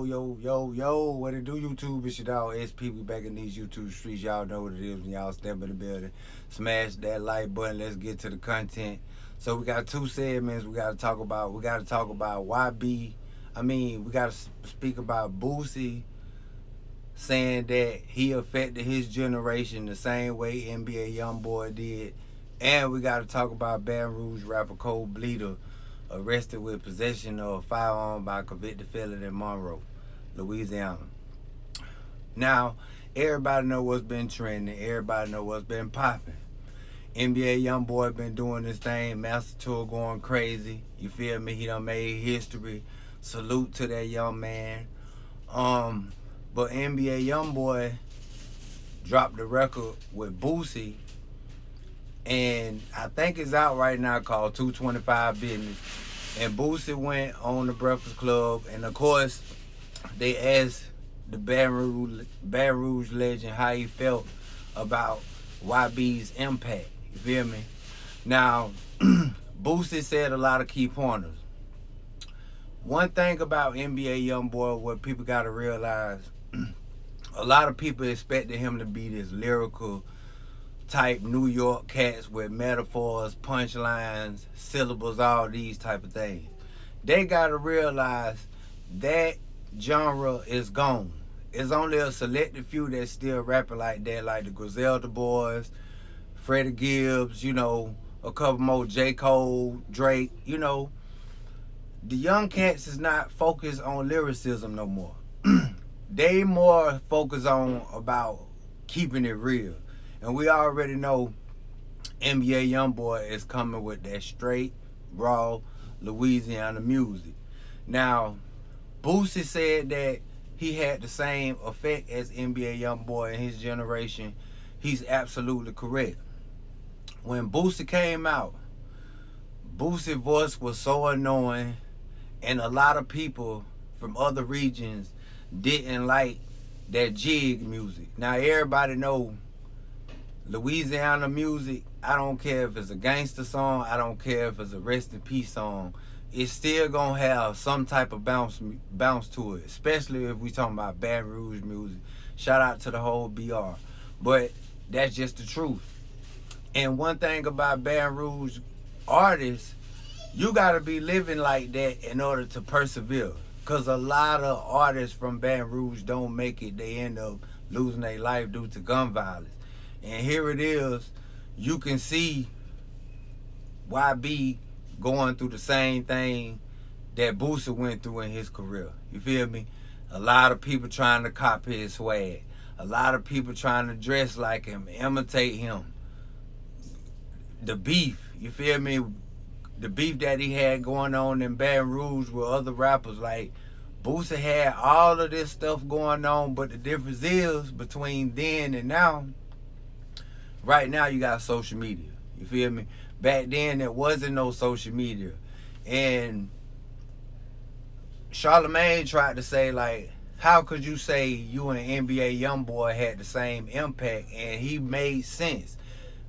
Yo, what it do, YouTube? It's your dog SP. We back in these YouTube streets. Y'all know what it is when y'all step in the building. Smash that like button. Let's get to the content. So we got two segments we gotta talk about. We gotta talk about YB. We gotta speak about Boosie saying that he affected his generation the same way NBA Youngboy did. And we gotta talk about Baton Rouge rapper Cole Bleeder arrested with possession of a firearm by a convicted felon in Monroe, Louisiana. Now, everybody know what's been trending. Everybody know what's been popping. NBA Youngboy been doing this thing, Master Tour going crazy. You feel me? He done made history. Salute to that young man. But NBA Youngboy dropped the record with Boosie, and I think it's out right now, called 225 Business. And Boosie went on the Breakfast Club, and of course, they asked the Baton Rouge legend how he felt about YB's impact. You feel me? Now, Boosie said a lot of key pointers. One thing about NBA Youngboy, what people gotta realize, a lot of people expected him to be this lyrical type New York cats with metaphors, punchlines, syllables, all these type of things. They gotta realize that genre is gone. It's only a selected few that still rapping like that, like the Griselda Boys, Freddie Gibbs, a couple more, J. Cole, Drake, The young cats is not focused on lyricism no more. They more focus on about keeping it real. And we already know NBA Youngboy is coming with that straight, raw Louisiana music. Now, Boosie said that he had the same effect as NBA Youngboy in his generation. He's absolutely correct. When Boosie came out, Boosie's voice was so annoying, and a lot of people from other regions didn't like that jig music. Now, everybody know Louisiana music. I don't care if it's a gangster song. I don't care if it's a rest in peace song. It's still gonna have some type of bounce to it, especially if we talking about Baton Rouge music. Shout out to the whole BR. But that's just the truth. And one thing about Baton Rouge artists, you gotta be living like that in order to persevere. Cause a lot of artists from Baton Rouge don't make it. They end up losing their life due to gun violence. And here it is, you can see YB going through the same thing that Boosie went through in his career. You feel me? A lot of people trying to copy his swag. A lot of people trying to dress like him, imitate him. The beef, you feel me? The beef that he had going on in Baton Rouge with other rappers, like Boosie had all of this stuff going on, but the difference is between then and now, right now you got social media. You feel me? Back then there wasn't no social media. And Charlemagne tried to say, like, how could you say you and NBA Youngboy had the same impact? And he made sense.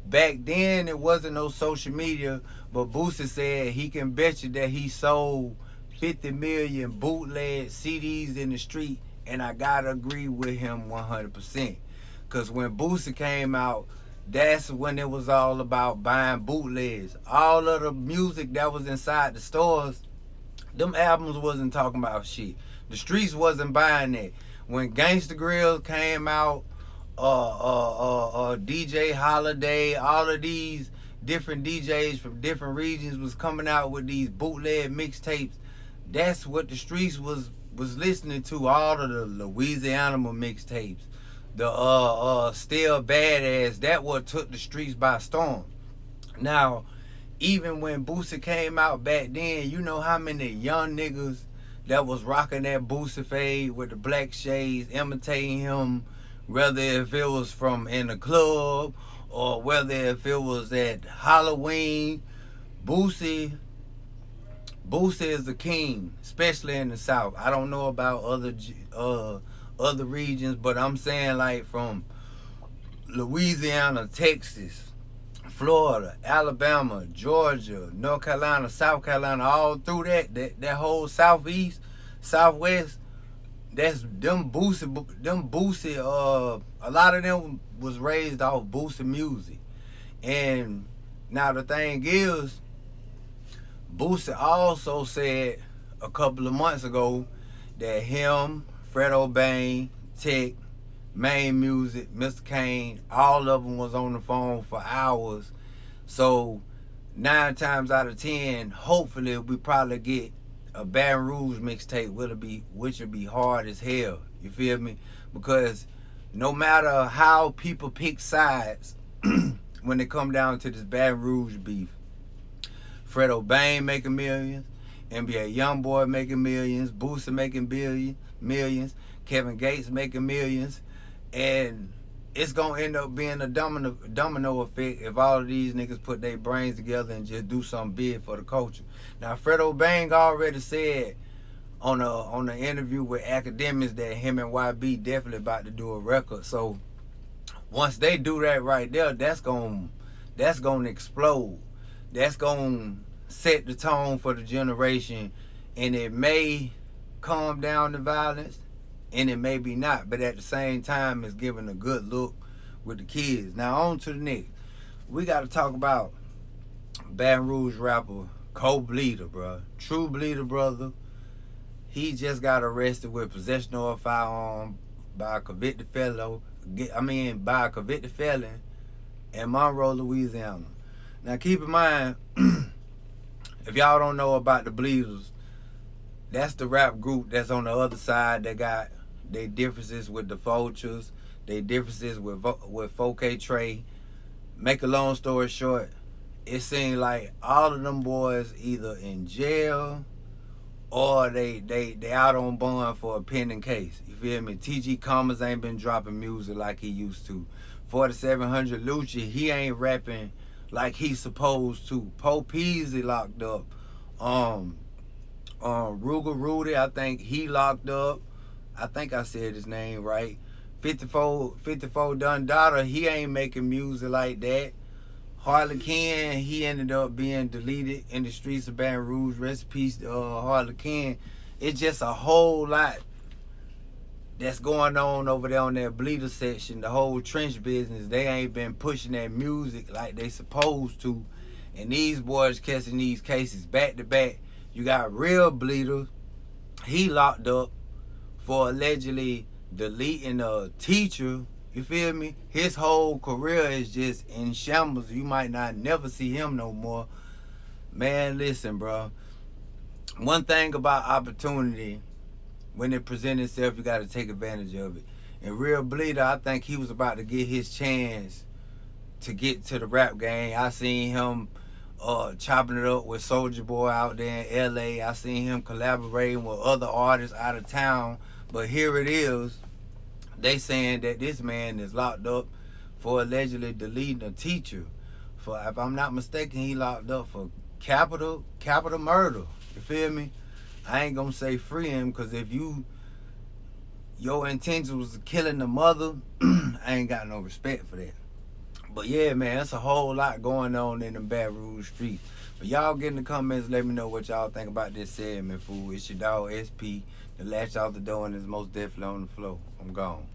Back then it wasn't no social media, but Boosie said he can bet you that he sold 50 million bootleg CDs in the street, and I gotta agree with him 100%. Cause when Boosie came out, that's when it was all about buying bootlegs. All of the music that was inside the stores, them albums wasn't talking about shit. The streets wasn't buying that. When Gangsta Grills came out, DJ Holiday, all of these different DJs from different regions was coming out with these bootleg mixtapes. That's what the streets was listening to. All of the Louisiana mixtapes, the Still Badass, that what took the streets by storm. Now, even when Boosie came out back then, you know how many young niggas that was rocking that Boosie fade with the black shades, imitating him, whether if it was from in the club or whether if it was at Halloween. Boosie is the king, especially in the South. I don't know about other regions, but I'm saying like from Louisiana, Texas, Florida, Alabama, Georgia, North Carolina, South Carolina, all through that whole southeast, southwest, that's them Boosie, a lot of them was raised off Boosie music. And now the thing is, Boosie also said a couple of months ago that him, Fredo Bang, Tech, Main Music, Mr. Kane, all of them was on the phone for hours. So 9 times out of 10, hopefully we probably get a Baton Rouge mixtape, which will be hard as hell. You feel me? Because no matter how people pick sides, when it come down to this Baton Rouge beef, Fredo Bang making millions, NBA Youngboy making millions, Boosie making millions, Kevin Gates making millions, and it's gonna end up being a domino effect if all of these niggas put their brains together and just do something big for the culture. Now, Fredo Bang already said on the interview with Academics that him and YB definitely about to do a record. So once they do that right there, that's gonna explode. That's gonna set the tone for the generation, and it may calm down the violence, and it may be not, but at the same time, it's giving a good look with the kids. Now on to the next. We got to talk about Baton Rouge rapper Cole Bleeder, bro. True Bleeder, brother. He just got arrested with possession of a firearm by a convicted felon in Monroe, Louisiana. Now keep in mind, if y'all don't know about the Bleeders, that's the rap group that's on the other side that got their differences with the Vultures, their differences with 4K Trey. Make a long story short, it seemed like all of them boys either in jail or they out on bond for a pending case. You feel me? TG Commas ain't been dropping music like he used to. 4700 Lucci, he ain't rapping like he's supposed to. Poe Peasy locked up. Ruger Rudy, I think he locked up. I think I said his name right. 54 Dundada, he ain't making music like that. Harlequin, he ended up being deleted in the streets of Baton Rouge. Rest in peace, Harlequin. It's just a whole lot that's going on over there on that Bleeder section. The whole trench business, they ain't been pushing that music like they supposed to. And these boys catching these cases back to back. You got Real Bleeder, he locked up for allegedly deleting a teacher. You feel me? His whole career is just in shambles. You might not never see him no more. Man, listen, bro. One thing about opportunity, when it presents itself, you got to take advantage of it. And Real Bleeder, I think he was about to get his chance to get to the rap game. I seen him chopping it up with Soulja Boy out there in LA. I seen him collaborating with other artists out of town. But here it is. They saying that this man is locked up for allegedly deleting a teacher. For, if I'm not mistaken, he locked up for capital murder. You feel me? I ain't gonna say free him, because if your intention was killing the mother, I ain't got no respect for that. But yeah, man, that's a whole lot going on in the Baton Rouge streets. But y'all get in the comments, let me know what y'all think about this segment, fool. It's your dog SP. The latch out the door and is most definitely on the floor. I'm gone.